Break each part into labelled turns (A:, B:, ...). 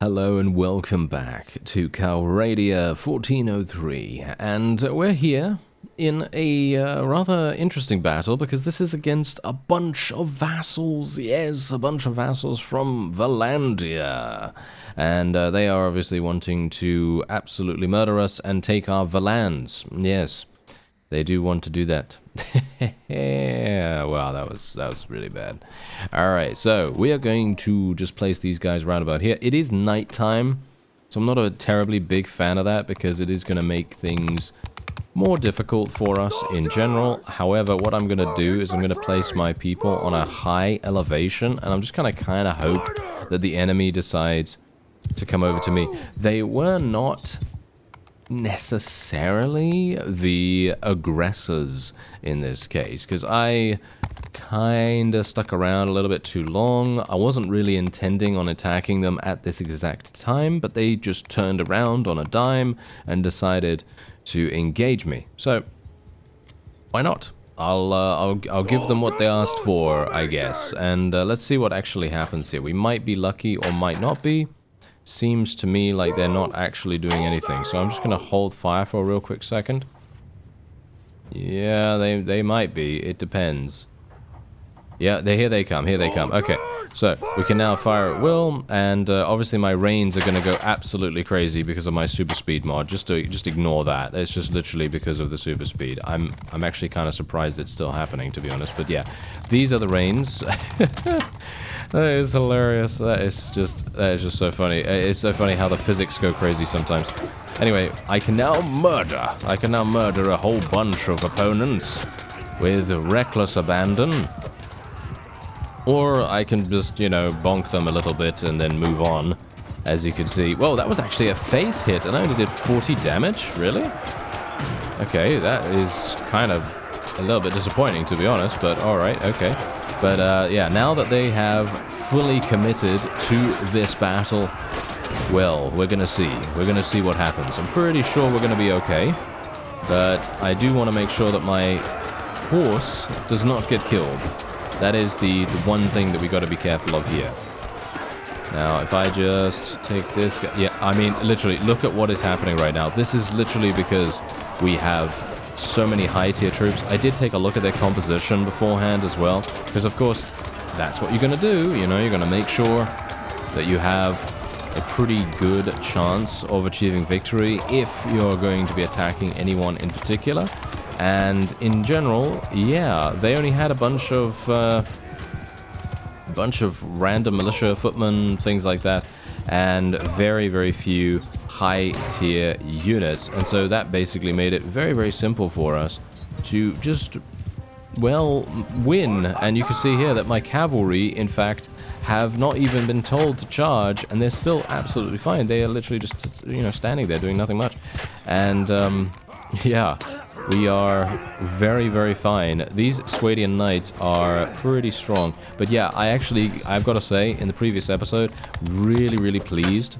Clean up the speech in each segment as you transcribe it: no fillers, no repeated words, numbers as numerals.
A: Hello and welcome back to Calradia 1403, and we're here in a rather interesting battle because this is against a bunch of vassals, yes, a bunch of vassals from Valandia, and they are obviously wanting to absolutely murder us and take our Valans, yes. They do want to do that. Yeah, wow, that was really bad. Alright, so we are going to just place these guys around about here. It is nighttime, so I'm not a terribly big fan of that because it is going to make things more difficult for us in general. However, what I'm going to do is I'm going to place my people on a high elevation, and I'm just going to kind of hope that the enemy decides to come over to me. They were not necessarily the aggressors in this case, because I kind of stuck around a little bit too long. I wasn't really intending on attacking them at this exact time, but they just turned around on a dime and decided to engage me. So why not? I'll give them what they asked for, I guess, and let's see what actually happens here. We might be lucky or might not be. Seems to me like they're not actually doing anything, so I'm just going to hold fire for a real quick second. Yeah, they might be. It depends. Yeah, here they come. Okay, so we can now fire at will, and obviously my range are going to go absolutely crazy because of my super speed mod. Just ignore that. It's just literally because of the super speed. I'm actually kind of surprised it's still happening, to be honest. But yeah, these are the reigns. That is hilarious. That is just so funny. It's so funny how the physics go crazy sometimes. Anyway, I can now murder a whole bunch of opponents with reckless abandon. Or I can just, you know, bonk them a little bit and then move on, as you can see. Whoa, that was actually a face hit, and I only did 40 damage? Really? Okay, that is kind of a little bit disappointing, to be honest, but alright, okay. But, yeah, now that they have fully committed to this battle, well, we're gonna see. We're gonna see what happens. I'm pretty sure we're gonna be okay, but I do want to make sure that my horse does not get killed. That is the one thing that we got to be careful of here. Now, if I just take this guy... Yeah, I mean, literally, look at what is happening right now. This is literally because we have so many high-tier troops. I did take a look at their composition beforehand as well, because, of course, that's what you're going to do. You know, you're going to make sure that you have a pretty good chance of achieving victory if you're going to be attacking anyone in particular. And in general, yeah, they only had a bunch of random militia footmen, things like that, and very, very few high-tier units. And so that basically made it very, very simple for us to just, well, win. And you can see here that my cavalry, in fact, have not even been told to charge, and they're still absolutely fine. They are literally just, you know, standing there doing nothing much. And, yeah... We are very, very fine. These Swadian knights are pretty strong. But yeah, I've got to say, in the previous episode, really, really pleased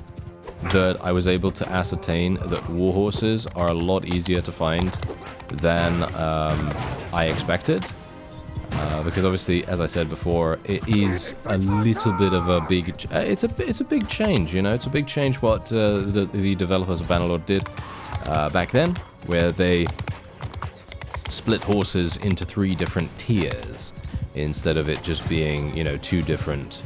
A: that I was able to ascertain that warhorses are a lot easier to find than I expected. Because obviously, as I said before, it is a little bit of a big... it's a big change, you know? It's a big change what the developers of Bannerlord did back then, where they... split horses into 3 different tiers instead of it just being, you know, two different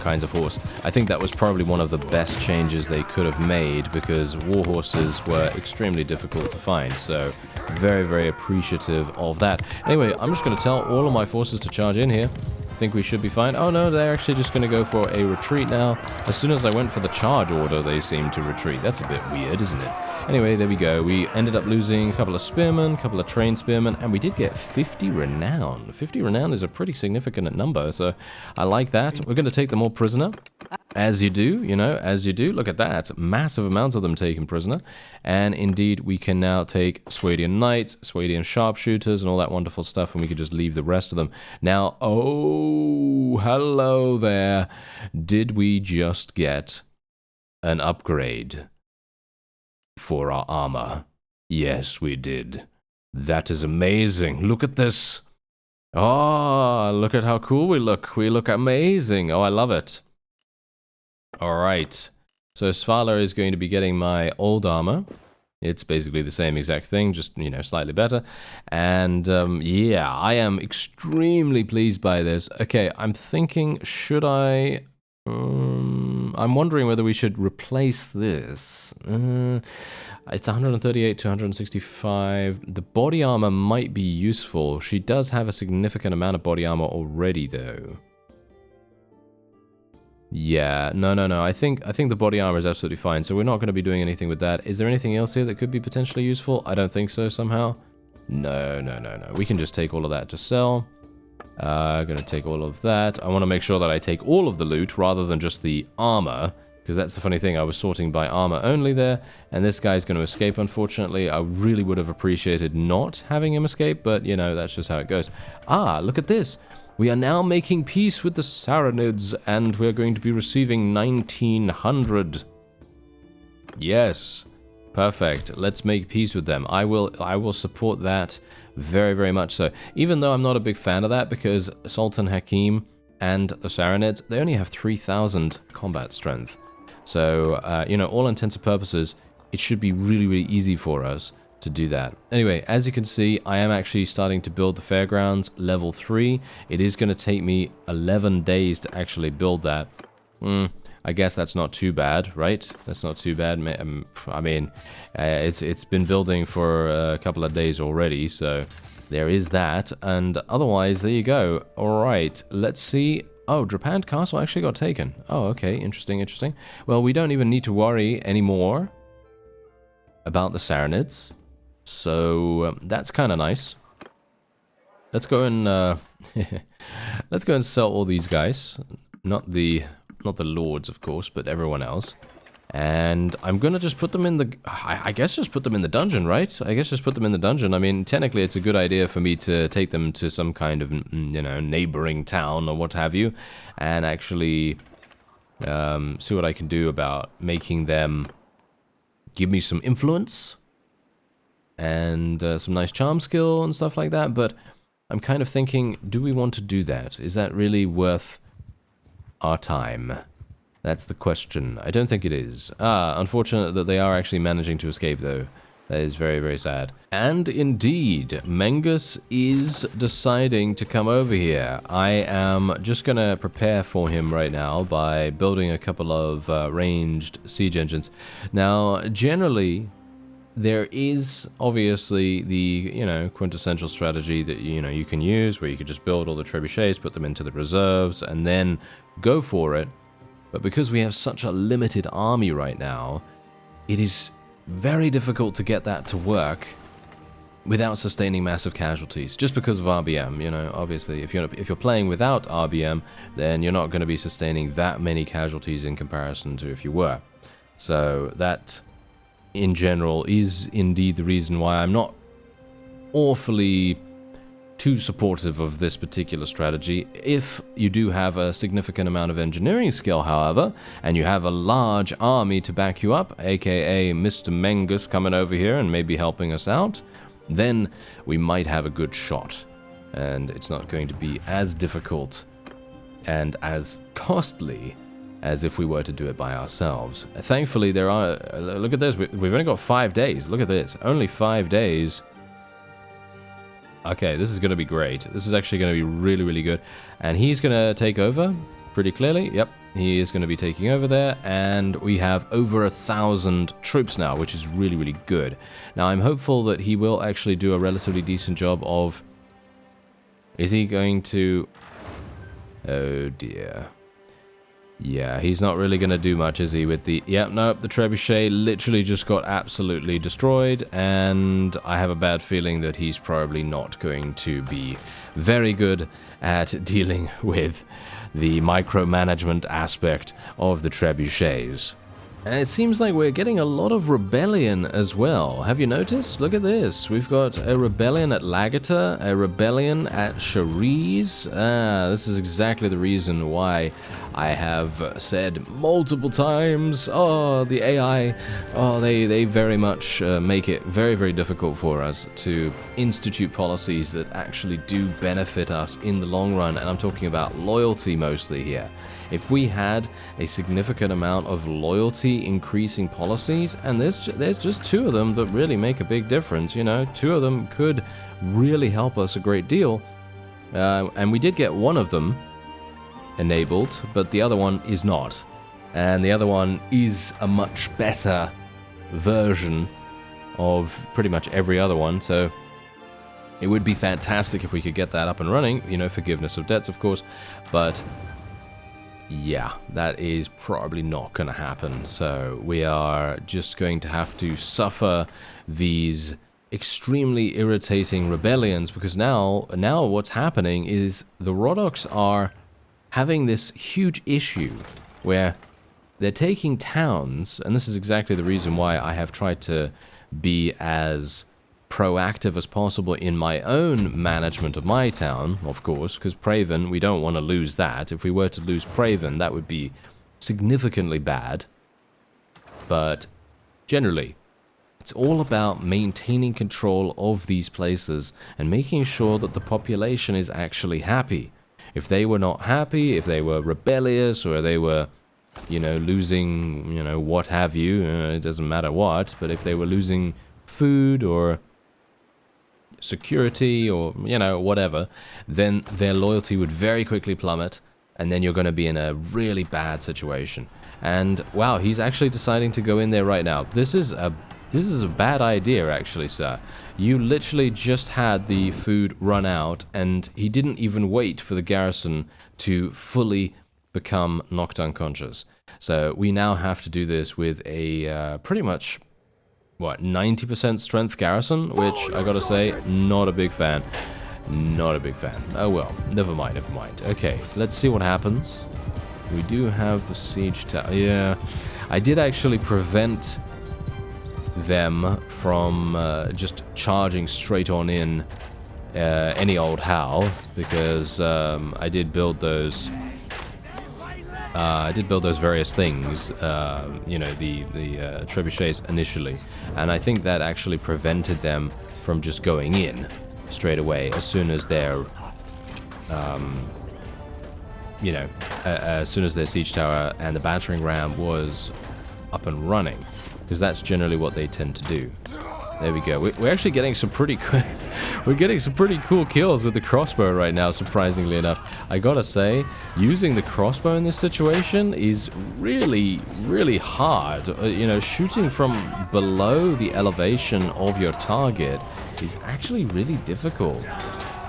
A: kinds of horse. I think that was probably one of the best changes they could have made because war horses were extremely difficult to find. So very, very appreciative of that. Anyway, I'm just going to tell all of my forces to charge in here. I think we should be fine. Oh no, they're actually just going to go for a retreat now. As soon as I went for the charge order, they seemed to retreat. That's a bit weird, isn't it? Anyway, there we go. We ended up losing a couple of spearmen, a couple of trained spearmen, and we did get 50 renown. 50 renown is a pretty significant number, so I like that. We're going to take them all prisoner, as you do, you know, as you do. Look at that. Massive amounts of them taken prisoner. And indeed, we can now take Swadian knights, Swadian sharpshooters, and all that wonderful stuff, and we can just leave the rest of them. Now, oh, hello there. Did we just get an upgrade for our armor? Yes, we did. That is amazing. Look at this. Oh, look at how cool we look. We look amazing. Oh, I love it. Alright, so Svala is going to be getting my old armor. It's basically the same exact thing, just, you know, slightly better. And, yeah, I am extremely pleased by this. Okay, I'm thinking, should I... I'm wondering whether we should replace this. It's 138 to 165. The body armor might be useful. She does have a significant amount of body armor already, though. Yeah, no. I think the body armor is absolutely fine, so we're not going to be doing anything with that. Is there anything else here that could be potentially useful? I don't think so, somehow. No. We can just take all of that to sell. Gonna take all of that. I want to make sure that I take all of the loot rather than just the armor, because that's the funny thing. I was sorting by armor only there, and this guy's going to escape, unfortunately. I really would have appreciated not having him escape, but, you know, that's just how it goes. Ah, look at this. We are now making peace with the Saranids, and we're going to be receiving 1900. Yes. Perfect. Let's make peace with them. I will support that very, very much so. Even though I'm not a big fan of that, because Sultan Hakim and the Saranids, they only have 3,000 combat strength. So, you know, all intents and purposes, it should be really, really easy for us to do that. Anyway, as you can see, I am actually starting to build the fairgrounds level 3. It is going to take me 11 days to actually build that. I guess that's not too bad, right? That's not too bad. I mean, it's been building for a couple of days already, so there is that. And otherwise, there you go. All right, let's see. Oh, Drapand Castle actually got taken. Oh, okay, interesting. Well, we don't even need to worry anymore about the Saranids, so that's kind of nice. Let's go and let's go and sell all these guys. Not the lords, of course, but everyone else. And I'm gonna just put them in the... I guess just put them in the dungeon, right? I guess just put them in the dungeon. I mean, technically it's a good idea for me to take them to some kind of, you know, neighboring town or what have you, and actually see what I can do about making them give me some influence and some nice charm skill and stuff like that. But I'm kind of thinking, do we want to do that? Is that really worth our time? That's the question. I don't think it is. Unfortunate that they are actually managing to escape, though. That is very, very sad. And indeed, Mengus is deciding to come over here. I am just going to prepare for him right now by building a couple of ranged siege engines. Now, generally, there is obviously the, you know, quintessential strategy that, you know, you can use, where you could just build all the trebuchets, put them into the reserves, and then go for it. But because we have such a limited army right now, it is very difficult to get that to work without sustaining massive casualties, just because of RBM. You know, obviously, if you're playing without RBM, then you're not going to be sustaining that many casualties in comparison to if you were. So that, in general, is indeed the reason why I'm not awfully too supportive of this particular strategy. If you do have a significant amount of engineering skill, however, and you have a large army to back you up, aka Mr. Mengus coming over here and maybe helping us out, then we might have a good shot. And it's not going to be as difficult and as costly as if we were to do it by ourselves. Thankfully, there are... look at this. We've only got 5 days. Look at this. Only 5 days. Okay, this is going to be great. This is actually going to be really, really good. And he's going to take over pretty clearly. Yep, he is going to be taking over there. And we have over 1,000 troops now, which is really, really good. Now, I'm hopeful that he will actually do a relatively decent job of... Is he going to... Oh, dear. Yeah, he's not really going to do much, is he, with the... Yep, nope, the trebuchet literally just got absolutely destroyed, and I have a bad feeling that he's probably not going to be very good at dealing with the micromanagement aspect of the trebuchets. And it seems like we're getting a lot of rebellion as well. Have you noticed? Look at this. We've got a rebellion at Lagata, a rebellion at Charisse. This is exactly the reason why I have said multiple times, oh, the AI, oh, they very much make it very, very difficult for us to institute policies that actually do benefit us in the long run. And I'm talking about loyalty mostly here. If we had a significant amount of loyalty increasing policies, and there's just 2 of them that really make a big difference, you know, 2 of them could really help us a great deal. And we did get one of them enabled, but the other one is not. And the other one is a much better version of pretty much every other one, so it would be fantastic if we could get that up and running, you know, forgiveness of debts, of course, but yeah, that is probably not going to happen. So we are just going to have to suffer these extremely irritating rebellions, because now what's happening is the Rhodoks are having this huge issue where they're taking towns, and this is exactly the reason why I have tried to be as proactive as possible in my own management of my town, of course, because Praven, we don't want to lose that. If we were to lose Praven, that would be significantly bad. But generally, it's all about maintaining control of these places and making sure that the population is actually happy. If they were not happy, if they were rebellious, or they were, you know, losing, you know, what have you, it doesn't matter what, but if they were losing food or security or, you know, whatever, then their loyalty would very quickly plummet, and then you're going to be in a really bad situation. And wow, he's actually deciding to go in there right now. This is a bad idea, actually, sir. You literally just had the food run out, and he didn't even wait for the garrison to fully become knocked unconscious. So we now have to do this with a pretty much, what, 90% strength garrison, which I gotta say, not a big fan. Not a big fan. Oh well, never mind, never mind. Okay, let's see what happens. We do have the siege tower. Yeah, I did actually prevent them from just charging straight on in any old how, because I did build those. I did build those various things, you know, the trebuchets initially, and I think that actually prevented them from just going in straight away as soon as their, you know, as soon as their siege tower and the battering ram was up and running, because that's generally what they tend to do. There we go. We're actually getting some pretty good. We're getting some pretty cool kills with the crossbow right now, surprisingly enough. I gotta say, using the crossbow in this situation is really, really hard. You know, shooting from below the elevation of your target is actually really difficult.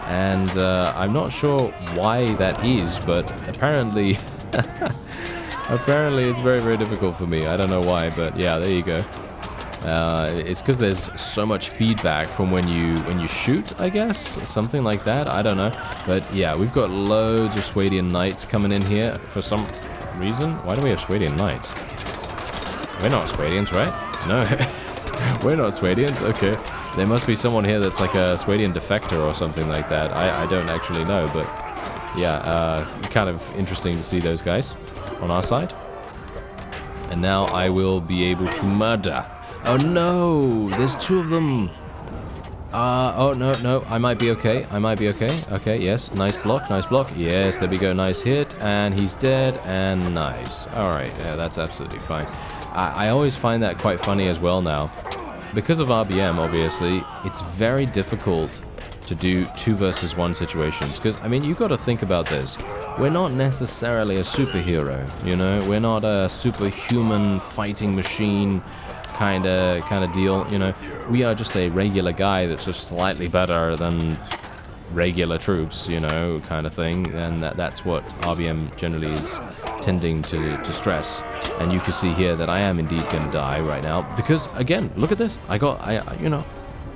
A: And I'm not sure why that is, but apparently, apparently it's very, very difficult for me. I don't know why, but yeah, there you go. It's because there's so much feedback from when you shoot, I guess, something like that. I don't know, but yeah, we've got loads of Swadian knights coming in here for some reason. Why do we have Swadian knights? We're not Swadians, right? No, we're not Swadians. Okay, there must be someone here that's like a Swadian defector or something like that. I don't actually know, but yeah, kind of interesting to see those guys on our side. And now I will be able to murder. Oh no, there's 2 of them. Oh no, I might be okay. I might be okay. Okay, yes, nice block, nice block. Yes, there we go, nice hit, and he's dead, and nice. Alright, yeah, that's absolutely fine. I always find that quite funny as well now. Because of RBM, obviously, it's very difficult to do 2 versus 1 situations. Because, I mean, you've got to think about this. We're not necessarily a superhero, you know? We're not a superhuman fighting machine kind of deal, you know. We are just a regular guy that's just slightly better than regular troops, you know, kind of thing. And that's what RBM generally is tending to stress. And you can see here that I am indeed going to die right now because, again, look at this. I got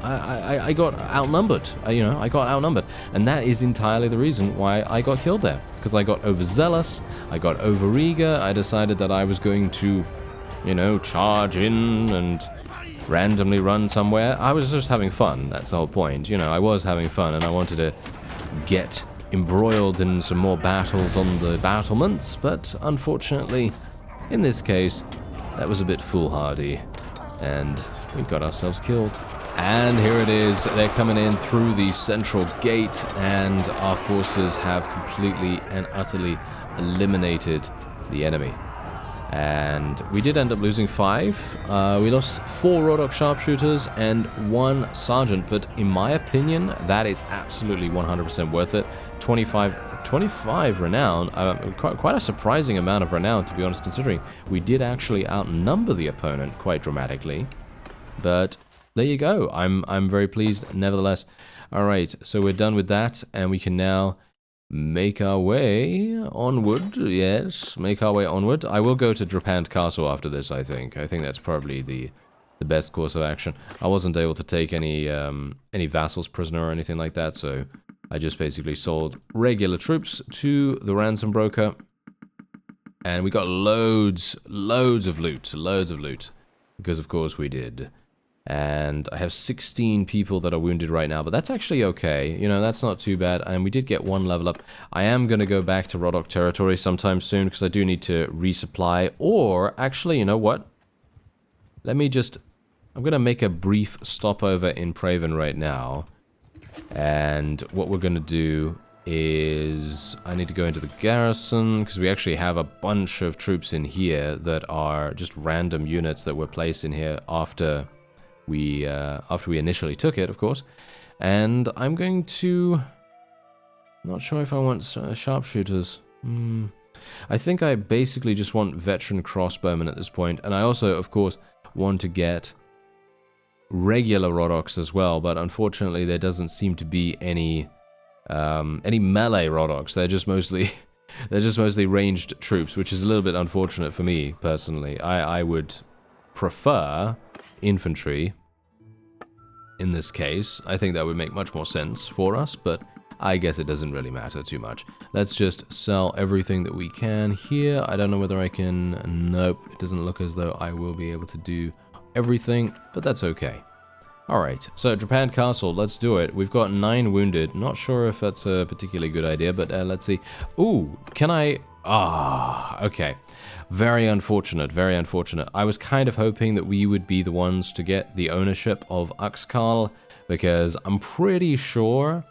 A: outnumbered. I got outnumbered, and that is entirely the reason why I got killed there. Because I got overzealous, I got overeager. I decided that I was going to, you know, charge in and randomly run somewhere. I was just having fun. That's the whole point. You know, I was having fun, and I wanted to get embroiled in some more battles on the battlements. But unfortunately, in this case, that was a bit foolhardy, and we got ourselves killed. And here it is. They're coming in through the central gate, and our forces have completely and utterly eliminated the enemy. And we did end up losing 5. We lost 4 Rhodoks sharpshooters and 1 sergeant, but in my opinion, that is absolutely 100% worth it. 25 renown, quite a surprising amount of renown, to be honest, considering we did actually outnumber the opponent quite dramatically. But there you go. I'm very pleased nevertheless. All right, so we're done with that, and we can now make our way onward. Yes, make our way onward. I will go to Drapand Castle after this, I think. I think that's probably the best course of action. I wasn't able to take any vassals prisoner or anything like that, so I just basically sold regular troops to the ransom broker. And we got loads of loot. Because of course we did. And I have 16 people that are wounded right now, but that's actually okay. You know, that's not too bad. And we did get 1 level up. I am going to go back to Rhodoks territory sometime soon, because I do need to resupply. Or, actually, you know what? I'm going to make a brief stopover in Praven right now. And what we're going to do is I need to go into the garrison, because we actually have a bunch of troops in here that are just random units that were placed in here after we initially took it, of course. And I'm going to... not sure if I want sharpshooters. I think I basically just want veteran crossbowmen at this point. And I also, of course, want to get regular Rhodoks as well. But unfortunately, there doesn't seem to be any melee Rhodoks. They're just mostly ranged troops, which is a little bit unfortunate for me personally. I would prefer infantry in this case. I think that would make much more sense for us, but I guess it doesn't really matter too much. Let's just sell everything that we can here. I don't know whether I can... nope, it doesn't look as though I will be able to do everything, but that's okay. Alright, so Drapand Castle, let's do it. We've got 9 wounded. Not sure if that's a particularly good idea, but let's see. Ooh, can I... okay. Very unfortunate, very unfortunate. I was kind of hoping that we would be the ones to get the ownership of Uxkhal, because I'm pretty sure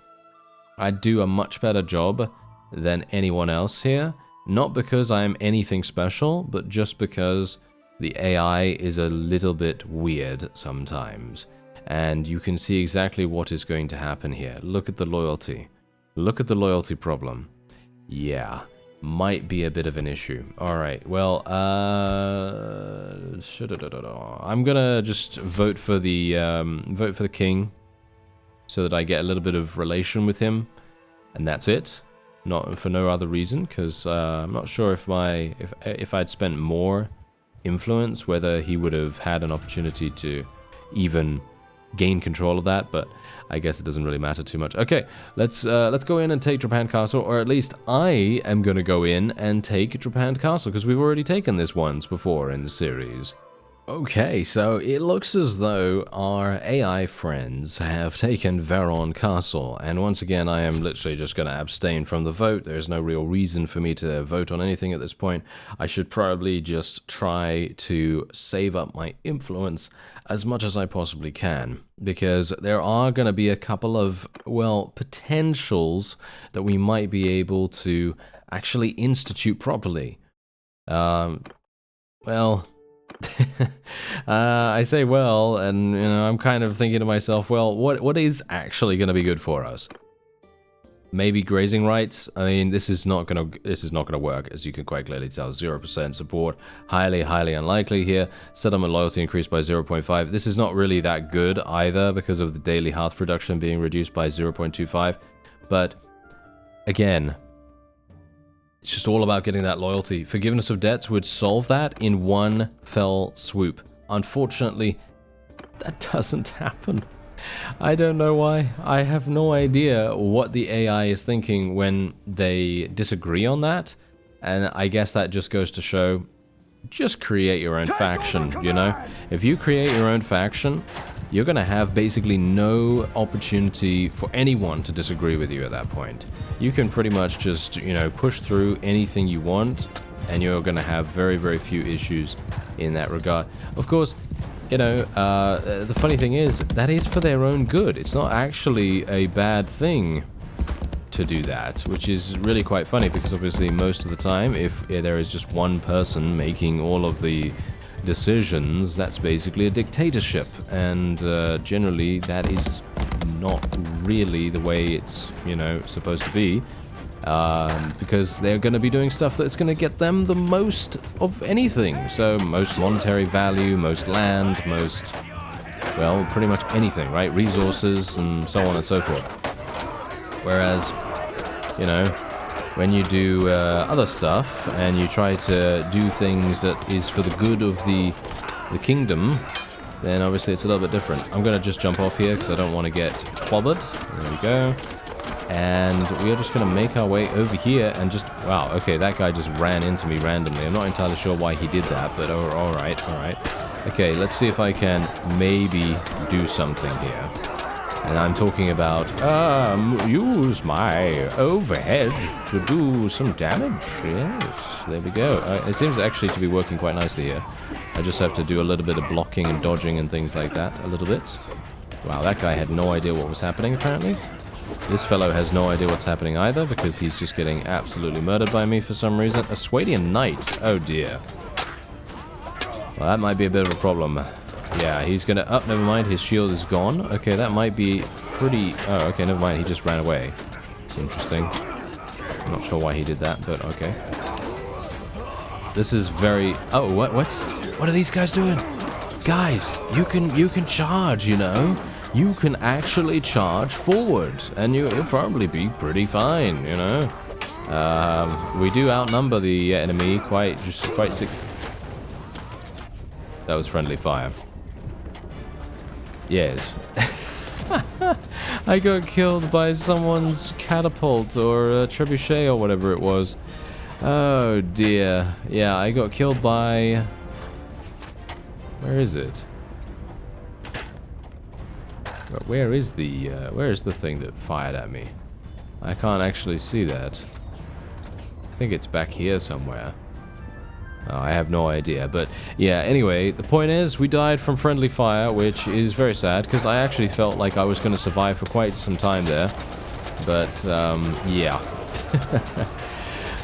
A: I'd do a much better job than anyone else here. Not because I'm anything special, but just because the AI is a little bit weird sometimes. And you can see exactly what is going to happen here. Look at the loyalty. Look at the loyalty problem. Yeah. Might be a bit of an issue. Alright, well, I'm gonna just vote for the king, so that I get a little bit of relation with him, and that's it. Not for no other reason, because I'm not sure if I'd spent more influence, whether he would have had an opportunity to even gain control of that, but I guess it doesn't really matter too much. Okay, let's go in and take Drapand Castle, or at least I am going to go in and take Drapand Castle, because we've already taken this once before in the series. Okay, so it looks as though our AI friends have taken Veron Castle, and once again I am literally just going to abstain from the vote. There's no real reason for me to vote on anything at this point. I should probably just try to save up my influence as much as I possibly can, because there are going to be a couple of, well, potentials that we might be able to actually institute properly. Well... I say well, and you know, I'm kind of thinking to myself, well, what is actually going to be good for us? Maybe grazing rights. I mean, this is not gonna work, as you can quite clearly tell. 0% support, highly unlikely here. Settlement loyalty increased by 0.5. This is not really that good either, because of the daily health production being reduced by 0.25. But again, it's just all about getting that loyalty. Forgiveness of debts would solve that in one fell swoop. Unfortunately, that doesn't happen. I don't know why. I have no idea what the AI is thinking when they disagree on that. And I guess that just goes to show, just create your own faction, you know? If you create your own faction, you're going to have basically no opportunity for anyone to disagree with you at that point. You can pretty much just, you know, push through anything you want, and you're going to have very few issues in that regard. Of course, you know, the funny thing is, that is for their own good. It's not actually a bad thing to do that, which is really quite funny, because obviously most of the time, if there is just one person making all of the decisions, that's basically a dictatorship, and generally that is not really the way it's, you know, supposed to be, because they're going to be doing stuff that's going to get them the most of anything. So most monetary value, most land, most, well, pretty much anything, right? Resources and so on and so forth. Whereas, you know, when you do other stuff and you try to do things that is for the good of the kingdom, then obviously it's a little bit different. I'm going to just jump off here because I don't want to get clobbered. There we go. And we are just going to make our way over here and just... Wow, okay, that guy just ran into me randomly. I'm not entirely sure why he did that, but alright, alright. Okay, let's see if I can maybe do something here. And I'm talking about, use my overhead to do some damage. Yes, there we go. It seems actually to be working quite nicely here. I just have to do a little bit of blocking and dodging and things like that, a little bit. Wow, that guy had no idea what was happening, apparently. This fellow has no idea what's happening either, because he's just getting absolutely murdered by me for some reason. A Swadian knight. Oh, dear. Well, that might be a bit of a problem. Yeah, he's gonna... Oh, never mind. His shield is gone. Okay, that might be pretty... Oh, okay, never mind. He just ran away. It's interesting. I'm not sure why he did that, but okay. This is very... Oh, what? What are these guys doing? Guys, you can charge, you know? You can actually charge forward, and you'll probably be pretty fine, you know? We do outnumber the enemy quite sick. That was friendly fire. Yes. I got killed by someone's catapult or a trebuchet or whatever it was. Oh dear. Yeah, I got killed by... Where is it? Where is the thing that fired at me? I can't actually see that. I think it's back here somewhere. Oh, I have no idea, but yeah, anyway, the point is, we died from friendly fire, which is very sad, because I actually felt like I was going to survive for quite some time there. But, yeah.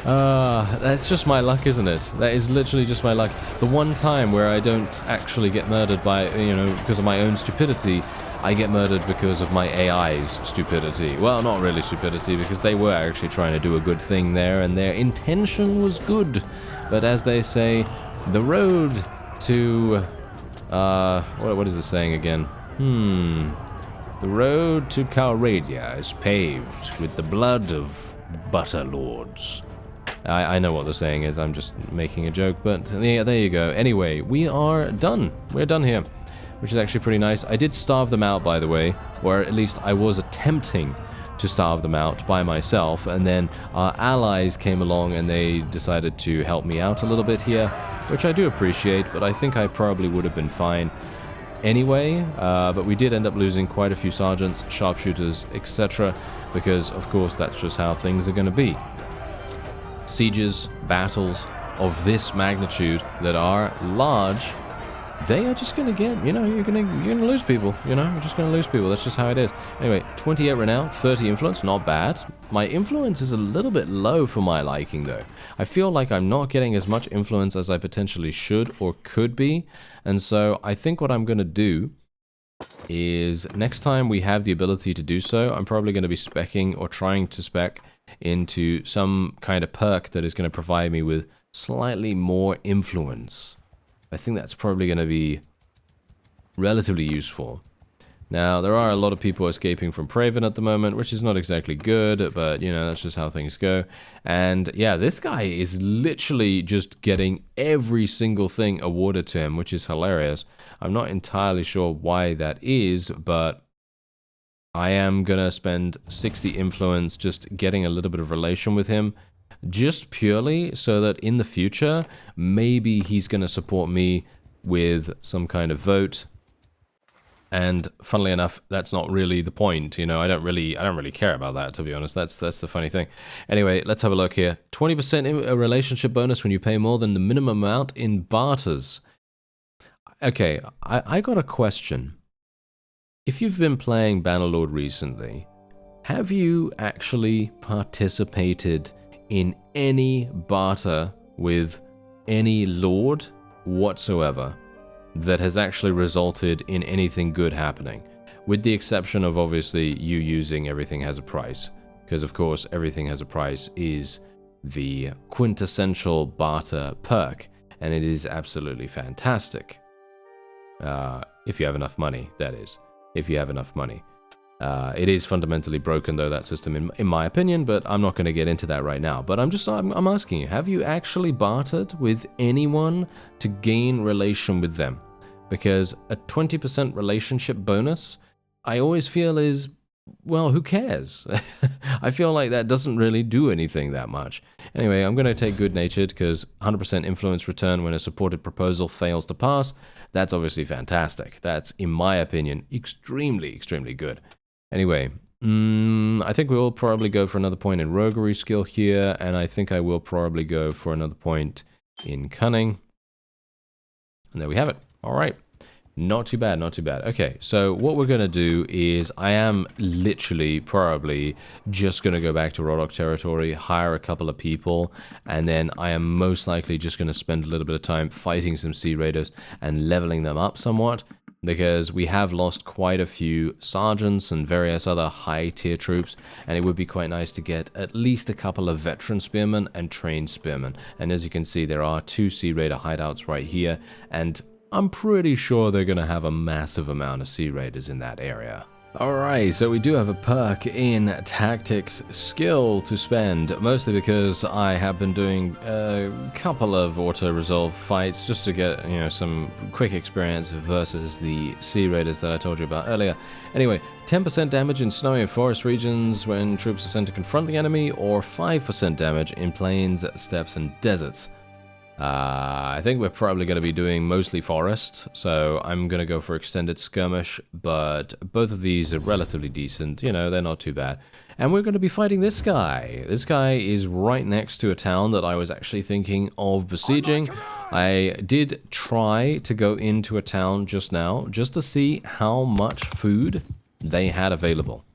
A: That's just my luck, isn't it? That is literally just my luck. The one time where I don't actually get murdered by, you know, because of my own stupidity, I get murdered because of my AI's stupidity. Well, not really stupidity, because they were actually trying to do a good thing there, and their intention was good. But as they say, the road to... what is the saying again? The road to Calradia is paved with the blood of Butterlords. I know what the saying is, I'm just making a joke, but yeah, there you go. Anyway, we are done. We're done here, which is actually pretty nice. I did starve them out, by the way, or at least I was attempting to starve them out by myself, and then our allies came along and they decided to help me out a little bit here, which I do appreciate, but I think I probably would have been fine anyway. But we did end up losing quite a few sergeants, sharpshooters, etc., because of course that's just how things are going to be. Sieges, battles of this magnitude that are large, they are just going to get, you know, you're going to lose people, you know, you're just going to lose people. That's just how it is. Anyway, 28 renown, 30 influence, not bad. My influence is a little bit low for my liking, though. I feel like I'm not getting as much influence as I potentially should or could be, and so I think what I'm going to do is next time we have the ability to do so, I'm probably going to be speccing or trying to spec into some kind of perk that is going to provide me with slightly more influence. I think that's probably going to be relatively useful. Now, there are a lot of people escaping from Praven at the moment, which is not exactly good, but, you know, that's just how things go. And, yeah, this guy is literally just getting every single thing awarded to him, which is hilarious. I'm not entirely sure why that is, but I am going to spend 60 influence just getting a little bit of relation with him, just purely so that in the future, maybe he's going to support me with some kind of vote. And funnily enough, that's not really the point, you know. I don't really care about that, to be honest. That's the funny thing. Anyway, let's have a look here. 20% a relationship bonus when you pay more than the minimum amount in barters. Okay, I got a question. If you've been playing Bannerlord recently, have you actually participated in any barter with any lord whatsoever that has actually resulted in anything good happening? With the exception of obviously you using everything has a price. Because of course everything has a price is the quintessential barter perk, and it is absolutely fantastic. If you have enough money, that is. If you have enough money. It is fundamentally broken, though, that system, in my opinion, but I'm not going to get into that right now. But I'm asking you, have you actually bartered with anyone to gain relation with them? Because a 20% relationship bonus, I always feel is, well, who cares? I feel like that doesn't really do anything that much. Anyway, I'm going to take good-natured, because 100% influence return when a supported proposal fails to pass. That's obviously fantastic. That's, in my opinion, extremely, extremely good. Anyway, I think we'll probably go for another point in roguery skill here, and I think I will probably go for another point in cunning. And there we have it. All right. Not too bad, not too bad. Okay, so what we're going to do is I am literally probably just going to go back to Rhodoks territory, hire a couple of people, and then I am most likely just going to spend a little bit of time fighting some Sea Raiders and leveling them up somewhat, because we have lost quite a few sergeants and various other high-tier troops, and it would be quite nice to get at least a couple of veteran spearmen and trained spearmen. And as you can see, there are 2 Sea Raider hideouts right here, and I'm pretty sure they're going to have a massive amount of Sea Raiders in that area. Alright, so we do have a perk in Tactics Skill to spend, mostly because I have been doing a couple of auto-resolve fights just to get, you know, some quick experience versus the Sea Raiders that I told you about earlier. Anyway, 10% damage in snowy and forest regions when troops are sent to confront the enemy, or 5% damage in plains, steppes, and deserts. I think we're probably going to be doing mostly forest, so I'm going to go for extended skirmish, but both of these are relatively decent, you know, they're not too bad. And we're going to be fighting this guy. This guy is right next to a town that I was actually thinking of besieging. I did try to go into a town just now, just to see how much food they had available.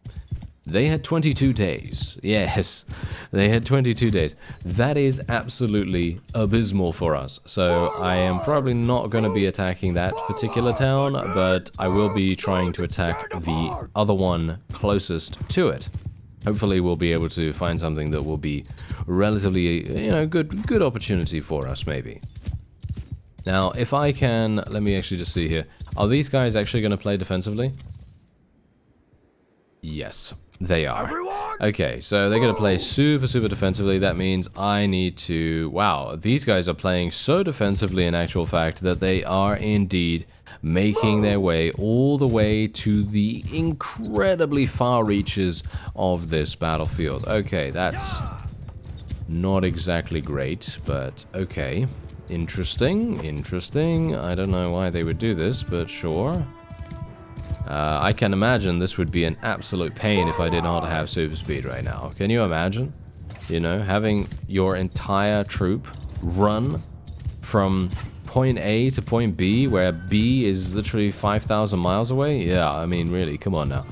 A: They had 22 days. Yes, they had 22 days. That is absolutely abysmal for us. So I am probably not going to be attacking that particular town, but I will be trying to attack the other one closest to it. Hopefully we'll be able to find something that will be relatively, you know, good opportunity for us, maybe. Now, if I can, let me actually just see here. Are these guys actually going to play defensively? Yes. They are. Okay, so they're going to play super defensively. That means I need to... Wow, these guys are playing so defensively in actual fact that they are indeed making their way all the way to the incredibly far reaches of this battlefield. Okay, that's not exactly great, but okay. Interesting. I don't know why they would do this, but sure. I can imagine this would be an absolute pain if I did not have super speed right now. Can you imagine? You know, having your entire troop run from point A to point B, where B is literally 5,000 miles away? Yeah, I mean, really, come on now.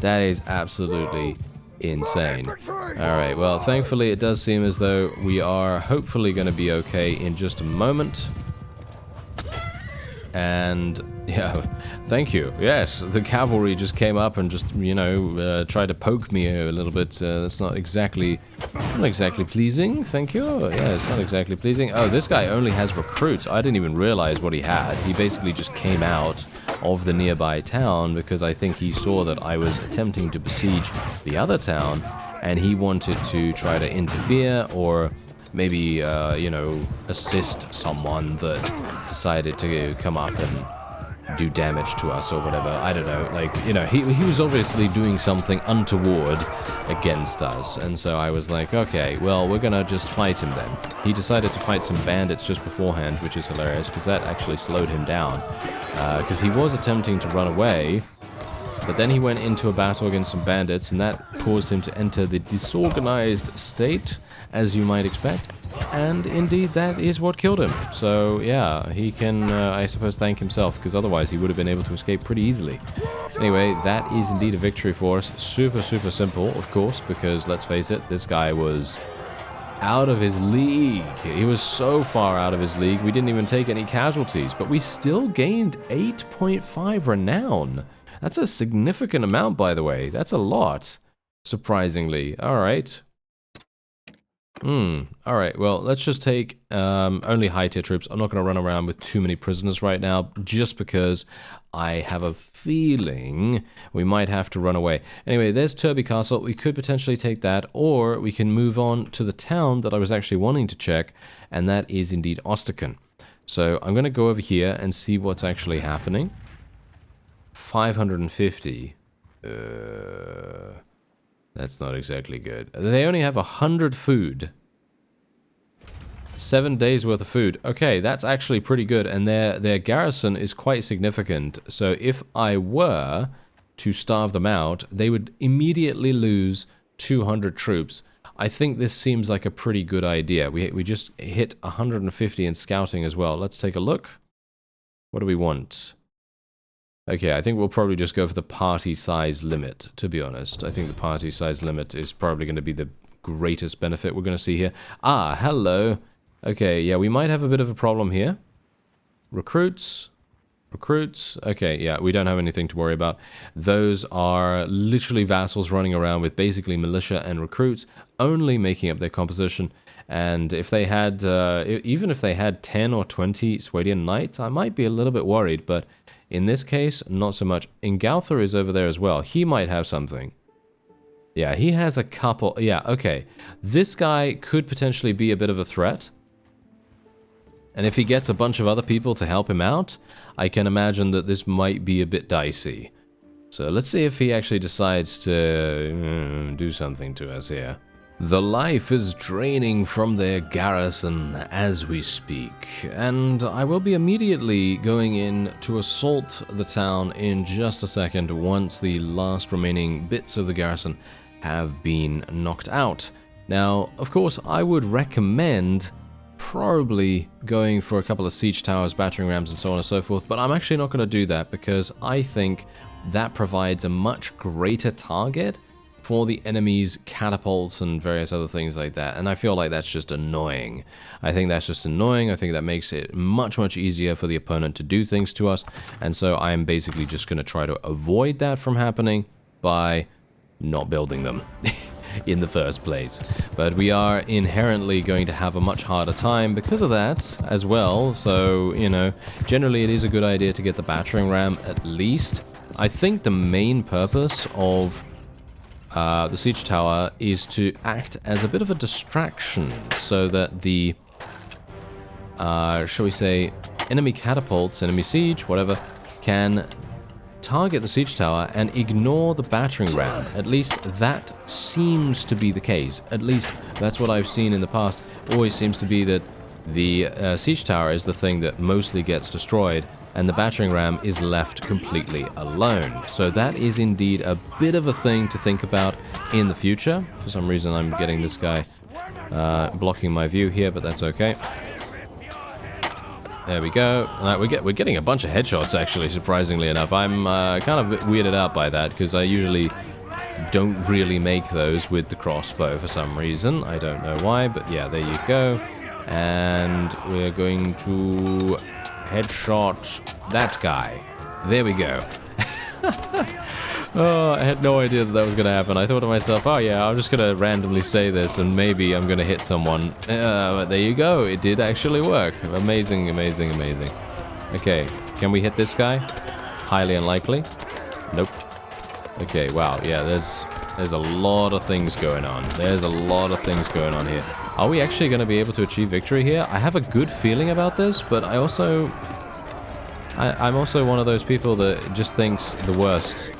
A: That is absolutely insane. Alright, well, thankfully it does seem as though we are hopefully going to be okay in just a moment. And... yeah, thank you. Yes, the cavalry just came up and just, you know, tried to poke me a little bit. That's not exactly pleasing. Thank you. Yeah, it's not exactly pleasing. Oh, this guy only has recruits. I didn't even realize what he had. He basically just came out of the nearby town because I think he saw that I was attempting to besiege the other town, and he wanted to try to interfere or maybe, you know, assist someone that decided to come up and do damage to us or whatever. I don't know, like, you know, he was obviously doing something untoward against us, and so I was like, okay, well, we're gonna just fight him then. He decided to fight some bandits just beforehand, which is hilarious, because that actually slowed him down, because he was attempting to run away, but then he went into a battle against some bandits, and that caused him to enter the disorganized state, as you might expect. And indeed, that is what killed him. So, yeah, he can, I suppose, thank himself, because otherwise he would have been able to escape pretty easily. Anyway, that is indeed a victory for us. Super, super simple, of course, because, let's face it, this guy was out of his league. He was so far out of his league, we didn't even take any casualties, but we still gained 8.5 renown. That's a significant amount, by the way. That's a lot, surprisingly. All right. Alright, well, let's just take only high-tier troops. I'm not going to run around with too many prisoners right now, just because I have a feeling we might have to run away. Anyway, there's Terrae Castle. We could potentially take that, or we can move on to the town that I was actually wanting to check, and that is indeed Osterken. So I'm going to go over here and see what's actually happening. 550. That's not exactly good. They only have 100 food. 7 days worth of food. Okay, that's actually pretty good, and their garrison is quite significant. So if I were to starve them out, they would immediately lose 200 troops. I think this seems like a pretty good idea. We just hit 150 in scouting as well. Let's take a look. What do we want? Okay, I think we'll probably just go for the party size limit, to be honest. I think the party size limit is probably going to be the greatest benefit we're going to see here. Ah, hello. Okay, yeah, we might have a bit of a problem here. Recruits. Recruits. Okay, yeah, we don't have anything to worry about. Those are literally vassals running around with basically militia and recruits, only making up their composition. And if they had, even if they had 10 or 20 Swadian knights, I might be a little bit worried, but in this case, not so much. Ingalther is over there as well. He might have something. Yeah, he has a couple. Yeah, okay. This guy could potentially be a bit of a threat. And if he gets a bunch of other people to help him out, I can imagine that this might be a bit dicey. So let's see if he actually decides to do something to us here. The life is draining from their garrison as we speak, and I will be immediately going in to assault the town in just a second once the last remaining bits of the garrison have been knocked out. Now, of course, I would recommend probably going for a couple of siege towers, battering rams, and so on and so forth, but I'm actually not going to do that because I think that provides a much greater target for the enemy's catapults and various other things like that, and I feel like that's just annoying. I think that's just annoying. I think that makes it much, much easier for the opponent to do things to us, and so I'm basically just going to try to avoid that from happening by not building them in the first place. But we are inherently going to have a much harder time because of that as well, so, you know, generally it is a good idea to get the battering ram at least. I think the main purpose of the siege tower is to act as a bit of a distraction so that the, shall we say, enemy catapults, enemy siege, whatever, can target the siege tower and ignore the battering ram. At least that seems to be the case. At least that's what I've seen in the past. Always seems to be that the siege tower is the thing that mostly gets destroyed, and the battering ram is left completely alone. So that is indeed a bit of a thing to think about in the future. For some reason I'm getting this guy blocking my view here, but that's okay. There we go. We're getting a bunch of headshots, actually, surprisingly enough. I'm kind of a bit weirded out by that, because I usually don't really make those with the crossbow for some reason. I don't know why, but yeah, there you go. And we're going to headshot that guy. There we go. Oh, I had no idea that was going to happen. I thought to myself, oh yeah, I'm just going to randomly say this and maybe I'm going to hit someone. But there you go. It did actually work. Amazing, amazing, amazing. Okay, can we hit this guy? Highly unlikely. Nope. Okay, wow. Yeah, there's a lot of things going on. There's a lot of things going on here. Are we actually going to be able to achieve victory here? I have a good feeling about this, but I'm also one of those people that just thinks the worst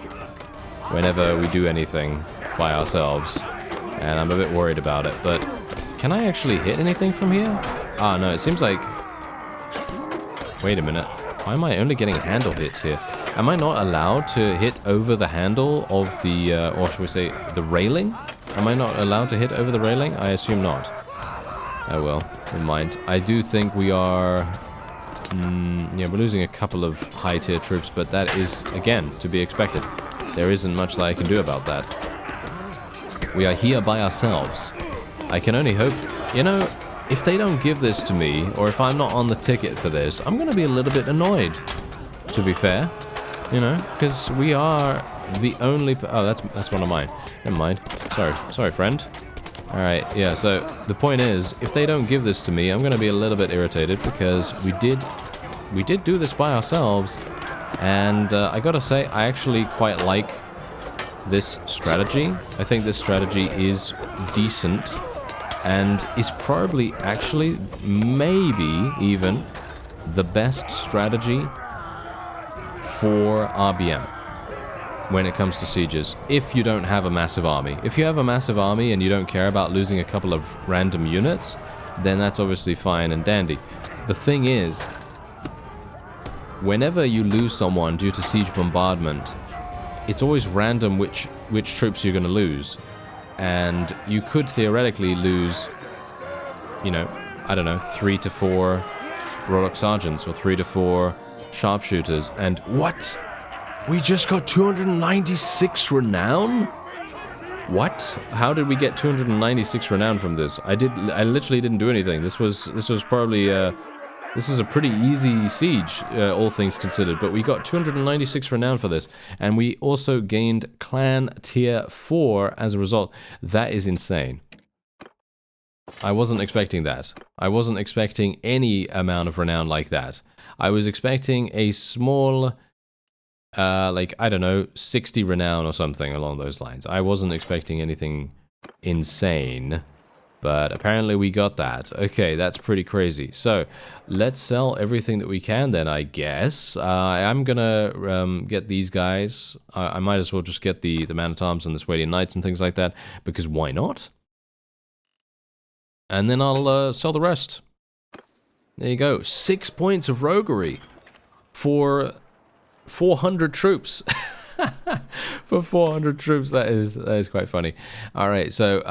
A: whenever we do anything by ourselves, and I'm a bit worried about it. But can I actually hit anything from here? Ah, no, it seems like... Wait a minute. Why am I only getting handle hits here? Am I not allowed to hit over the handle of the, or should we say, the railing? Am I not allowed to hit over the railing? I assume not. Oh well, never mind. I do think we are... yeah, we're losing a couple of high-tier troops, but that is, again, to be expected. There isn't much that I can do about that. We are here by ourselves. I can only hope... You know, if they don't give this to me, or if I'm not on the ticket for this, I'm going to be a little bit annoyed, to be fair. You know, because we are the only... Oh, that's one of mine. Never mind. Sorry, friend. Alright, yeah, so the point is, if they don't give this to me, I'm going to be a little bit irritated, because we did do this by ourselves, and I gotta say, I actually quite like this strategy. I think this strategy is decent, and is probably actually, maybe even, the best strategy for RBM. When it comes to sieges, if you don't have a massive army. If you have a massive army and you don't care about losing a couple of random units, then that's obviously fine and dandy. The thing is, whenever you lose someone due to siege bombardment, it's always random which troops you're going to lose. And you could theoretically lose, you know, I don't know, 3 to 4 Rhodoks sergeants or 3 to 4 sharpshooters. And what? We just got 296 renown? What? How did we get 296 renown from this? I literally didn't do anything. This was probably this is a pretty easy siege, all things considered. But we got 296 renown for this, and we also gained clan tier 4 as a result. That is insane. I wasn't expecting that. I wasn't expecting any amount of renown like that. I was expecting a small... like, I don't know, 60 renown or something along those lines. I wasn't expecting anything insane, but apparently we got that. Okay, that's pretty crazy. So, let's sell everything that we can then, I guess. I'm gonna get these guys. I might as well just get the man-at-arms and the Swadian knights and things like that, because why not? And then I'll sell the rest. There you go. 6 points of roguery for... 400 troops. For 400 troops, that is quite funny. Alright, so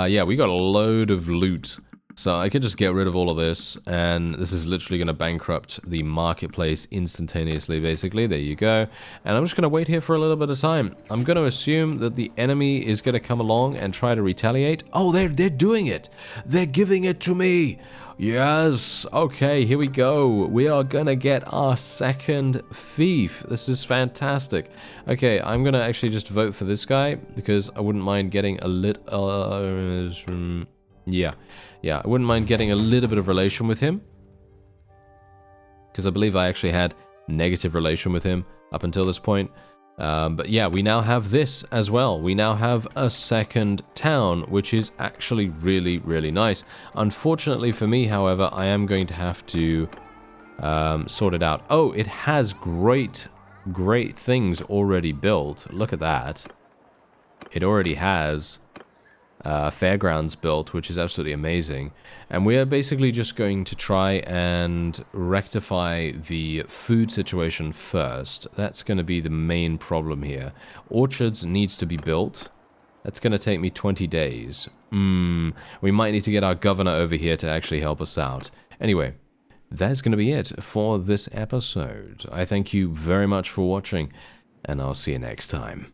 A: yeah, we got a load of loot. So I could just get rid of all of this, and this is literally going to bankrupt the marketplace instantaneously, basically. There you go. And I'm just going to wait here for a little bit of time. I'm going to assume that the enemy is going to come along and try to retaliate. Oh, they're doing it. They're giving it to me. Yes. Okay, here we go. We are going to get our second fief. This is fantastic. Okay, I'm going to actually just vote for this guy, because I wouldn't mind getting a Yeah, I wouldn't mind getting a little bit of relation with him. Because I believe I actually had negative relation with him up until this point. But yeah, we now have this as well. We now have a second town, which is actually really, really nice. Unfortunately for me, however, I am going to have to sort it out. Oh, it has great things already built. Look at that. It already has... fairgrounds built, which is absolutely amazing. And we are basically just going to try and rectify the food situation first. That's going to be the main problem here. Orchards needs to be built. That's going to take me 20 days. We might need to get our governor over here to actually help us out. Anyway, that's going to be it for this episode. I thank you very much for watching, and I'll see you next time.